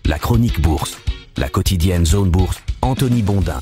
La chronique bourse, la quotidienne Zone Bourse, Anthony Bondin.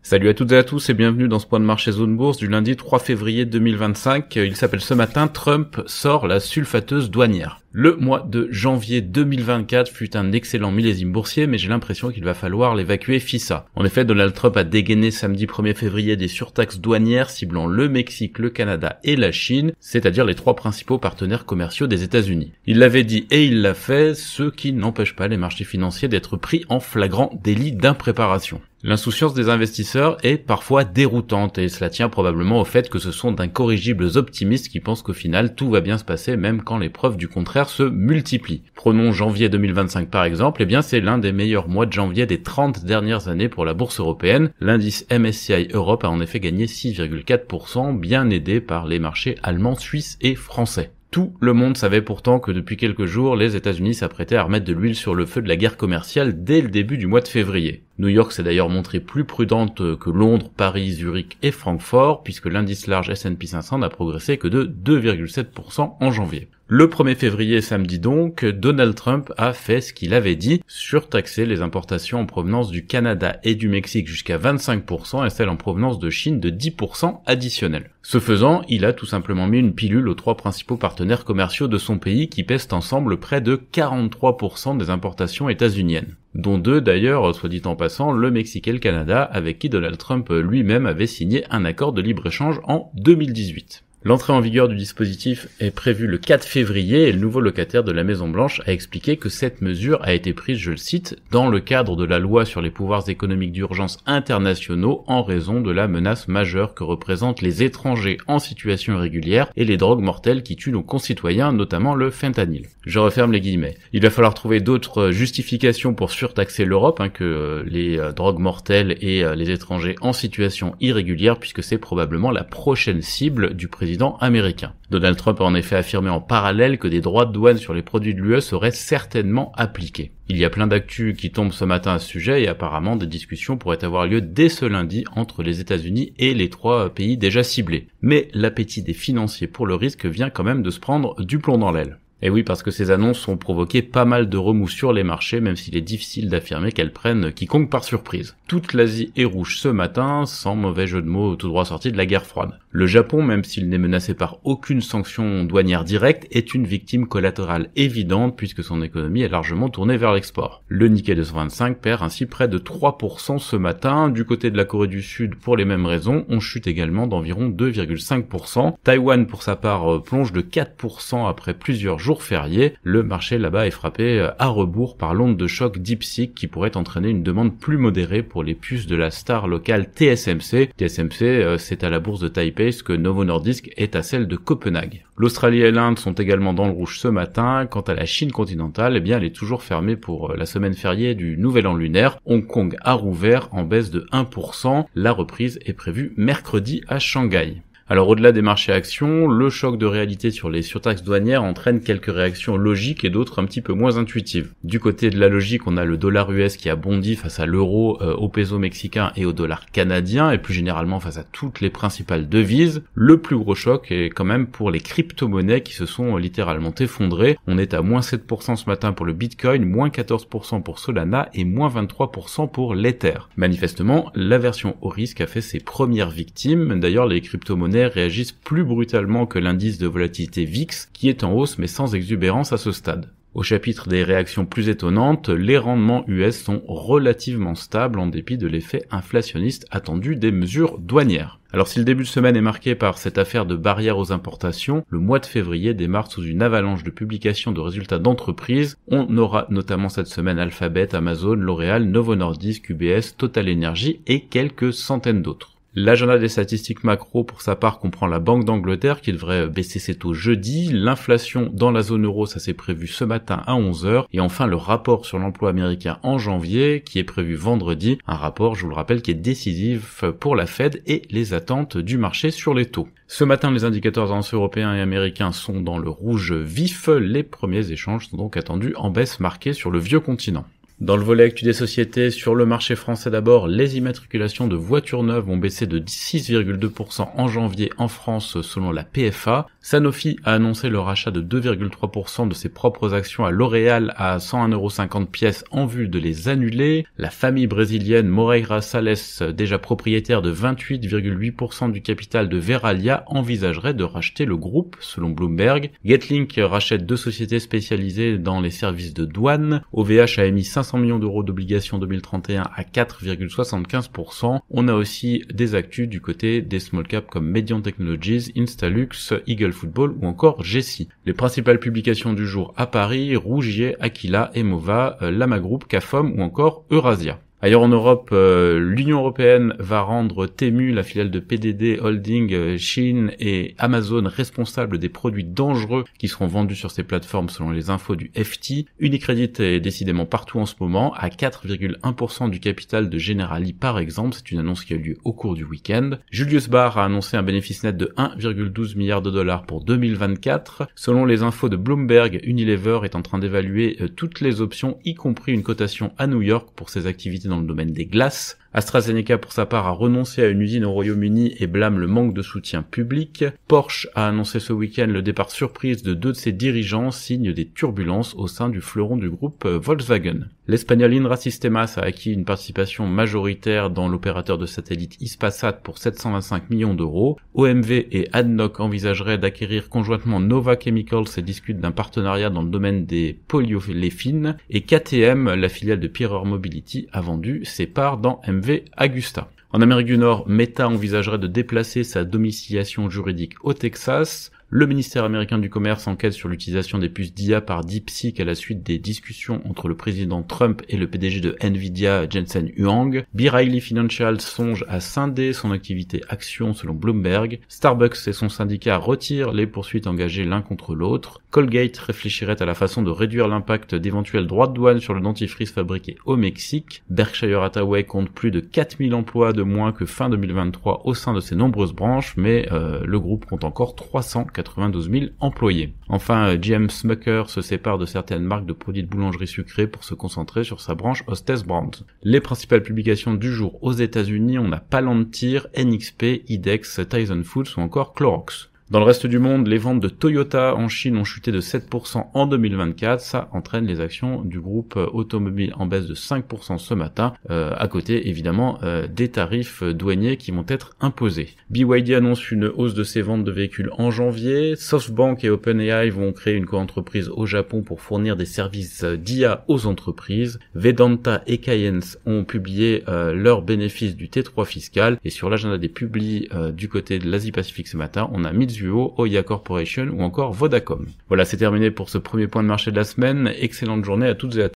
Salut à toutes et à tous et bienvenue dans ce point de marché Zone Bourse du lundi 3 février 2025. Il s'appelle ce matin « Trump sort la sulfateuse douanière ». Le mois de janvier 2024 fut un excellent millésime boursier, mais j'ai l'impression qu'il va falloir l'évacuer FISA. En effet, Donald Trump a dégainé samedi 1er février des surtaxes douanières ciblant le Mexique, le Canada et la Chine, c'est-à-dire les trois principaux partenaires commerciaux des États-Unis. Il l'avait dit et il l'a fait, ce qui n'empêche pas les marchés financiers d'être pris en flagrant délit d'impréparation. L'insouciance des investisseurs est parfois déroutante et cela tient probablement au fait que ce sont d'incorrigibles optimistes qui pensent qu'au final tout va bien se passer même quand les preuves du contraire se multiplient. Prenons janvier 2025 par exemple, c'est l'un des meilleurs mois de janvier des 30 dernières années pour la bourse européenne. L'indice MSCI Europe a en effet gagné 6,4%, bien aidé par les marchés allemands, suisses et français. Tout le monde savait pourtant que depuis quelques jours, les États-Unis s'apprêtaient à remettre de l'huile sur le feu de la guerre commerciale dès le début du mois de février. New York s'est d'ailleurs montrée plus prudente que Londres, Paris, Zurich et Francfort, puisque l'indice large S&P 500 n'a progressé que de 2,7% en janvier. Le 1er février, samedi donc, Donald Trump a fait ce qu'il avait dit, surtaxer les importations en provenance du Canada et du Mexique jusqu'à 25% et celles en provenance de Chine de 10% additionnels. Ce faisant, il a tout simplement mis une pilule aux trois principaux partenaires commerciaux de son pays qui pèsent ensemble près de 43% des importations états-uniennes. Dont deux d'ailleurs, soit dit en passant, le Mexique et le Canada, avec qui Donald Trump lui-même avait signé un accord de libre-échange en 2018. L'entrée en vigueur du dispositif est prévue le 4 février et le nouveau locataire de la Maison-Blanche a expliqué que cette mesure a été prise, je le cite, dans le cadre de la loi sur les pouvoirs économiques d'urgence internationaux en raison de la menace majeure que représentent les étrangers en situation irrégulière et les drogues mortelles qui tuent nos concitoyens, notamment le fentanyl. Je referme les guillemets. Il va falloir trouver d'autres justifications pour surtaxer l'Europe que les drogues mortelles et les étrangers en situation irrégulière puisque c'est probablement la prochaine cible du président américain. Donald Trump a en effet affirmé en parallèle que des droits de douane sur les produits de l'UE seraient certainement appliqués. Il y a plein d'actu qui tombent ce matin à ce sujet et apparemment des discussions pourraient avoir lieu dès ce lundi entre les États-Unis et les trois pays déjà ciblés. Mais l'appétit des financiers pour le risque vient quand même de se prendre du plomb dans l'aile. Et oui, parce que ces annonces ont provoqué pas mal de remous sur les marchés, même s'il est difficile d'affirmer qu'elles prennent quiconque par surprise. Toute l'Asie est rouge ce matin, sans mauvais jeu de mots tout droit sorti de la guerre froide. Le Japon, même s'il n'est menacé par aucune sanction douanière directe, est une victime collatérale évidente puisque son économie est largement tournée vers l'export. Le Nikkei 225 perd ainsi près de 3% ce matin. Du côté de la Corée du Sud, pour les mêmes raisons, on chute également d'environ 2,5%. Taïwan, pour sa part, plonge de 4% après plusieurs jours fériés. Le marché là-bas est frappé à rebours par l'onde de choc DeepSeek qui pourrait entraîner une demande plus modérée pour les puces de la star locale TSMC. TSMC, c'est à la bourse de Taipei ce que Novo Nordisk est à celle de Copenhague. L'Australie et l'Inde sont également dans le rouge ce matin. Quant à la Chine continentale, elle est toujours fermée pour la semaine fériée du Nouvel An lunaire. Hong Kong a rouvert en baisse de 1%. La reprise est prévue mercredi à Shanghai. Alors au-delà des marchés actions, le choc de réalité sur les surtaxes douanières entraîne quelques réactions logiques et d'autres un petit peu moins intuitives. Du côté de la logique, on a le dollar US qui a bondi face à l'euro, au peso mexicain et au dollar canadien, et plus généralement face à toutes les principales devises. Le plus gros choc est quand même pour les crypto-monnaies qui se sont littéralement effondrées. On est à moins 7% ce matin pour le Bitcoin, moins 14% pour Solana et moins 23% pour l'Ether. Manifestement, l'aversion au risque a fait ses premières victimes. D'ailleurs, les crypto-monnaies réagissent plus brutalement que l'indice de volatilité VIX, qui est en hausse mais sans exubérance à ce stade. Au chapitre des réactions plus étonnantes, les rendements US sont relativement stables en dépit de l'effet inflationniste attendu des mesures douanières. Alors si le début de semaine est marqué par cette affaire de barrière aux importations, le mois de février démarre sous une avalanche de publications de résultats d'entreprises. On aura notamment cette semaine Alphabet, Amazon, L'Oréal, Novo Nordisk, UBS, Total Energy et quelques centaines d'autres. L'agenda des statistiques macro, pour sa part, comprend la Banque d'Angleterre qui devrait baisser ses taux jeudi, l'inflation dans la zone euro, ça s'est prévu ce matin à 11h, et enfin le rapport sur l'emploi américain en janvier, qui est prévu vendredi, un rapport, je vous le rappelle, qui est décisif pour la Fed et les attentes du marché sur les taux. Ce matin, les indicateurs européens et américains sont dans le rouge vif, les premiers échanges sont donc attendus en baisse marquée sur le vieux continent. Dans le volet actu des sociétés, sur le marché français d'abord, les immatriculations de voitures neuves ont baissé de 6,2% en janvier en France selon la PFA. Sanofi a annoncé le rachat de 2,3% de ses propres actions à L'Oréal à 101,50 € pièce en vue de les annuler. La famille brésilienne Moreira Salles, déjà propriétaire de 28,8% du capital de Verallia, envisagerait de racheter le groupe, selon Bloomberg. Getlink rachète 2 sociétés spécialisées dans les services de douane. OVH a émis 500 millions d'euros d'obligations 2031 à 4,75%. On a aussi des actus du côté des small caps comme Median Technologies, Instalux, Eagle Football ou encore Jessie. Les principales publications du jour à Paris, Rougier, Aquila, Emova, Lama Group, Cafom ou encore Eurasia. Ailleurs en Europe, l'Union européenne va rendre Temu, la filiale de PDD Holding, Shein et Amazon responsables des produits dangereux qui seront vendus sur ces plateformes selon les infos du FT. Unicredit est décidément partout en ce moment, à 4,1% du capital de Generali par exemple, c'est une annonce qui a eu lieu au cours du week-end. Julius Baer a annoncé un bénéfice net de 1,12 milliard de dollars pour 2024. Selon les infos de Bloomberg, Unilever est en train d'évaluer toutes les options, y compris une cotation à New York pour ses activités dans le domaine des glaces. AstraZeneca pour sa part a renoncé à une usine au Royaume-Uni et blâme le manque de soutien public. Porsche a annoncé ce week-end le départ surprise de 2 de ses dirigeants, signe des turbulences au sein du fleuron du groupe Volkswagen. L'espagnol Indra Sistemas a acquis une participation majoritaire dans l'opérateur de satellite Hispasat pour 725 millions d'euros. OMV et ADNOC envisageraient d'acquérir conjointement Nova Chemicals et discutent d'un partenariat dans le domaine des polyolefines. Et KTM, la filiale de Pierer Mobility, a vendu ses parts dans MV Agusta. En Amérique du Nord, Meta envisagerait de déplacer sa domiciliation juridique au Texas. Le ministère américain du Commerce enquête sur l'utilisation des puces d'IA par DeepSeek à la suite des discussions entre le président Trump et le PDG de Nvidia, Jensen Huang. B. Riley Financial songe à scinder son activité action selon Bloomberg. Starbucks et son syndicat retirent les poursuites engagées l'un contre l'autre. Colgate réfléchirait à la façon de réduire l'impact d'éventuels droits de douane sur le dentifrice fabriqué au Mexique. Berkshire Hathaway compte plus de 4000 emplois de moins que fin 2023 au sein de ses nombreuses branches, mais le groupe compte encore 392 000 employés. Enfin, J.M. Smucker se sépare de certaines marques de produits de boulangerie sucrée pour se concentrer sur sa branche Hostess Brands. Les principales publications du jour aux États-Unis, on a Palantir, NXP, IDEX, Tyson Foods ou encore Clorox. Dans le reste du monde, les ventes de Toyota en Chine ont chuté de 7% en 2024. Ça entraîne les actions du groupe automobile en baisse de 5% ce matin, à côté évidemment des tarifs douaniers qui vont être imposés. BYD annonce une hausse de ses ventes de véhicules en janvier. SoftBank et OpenAI vont créer une coentreprise au Japon pour fournir des services d'IA aux entreprises. Vedanta et Kayens ont publié leurs bénéfices du T3 fiscal. Et sur l'agenda des publis du côté de l'Asie-Pacifique ce matin, on a Mitsubishi, Oya Corporation ou encore Vodacom. Voilà, c'est terminé pour ce premier point de marché de la semaine. Excellente journée à toutes et à tous.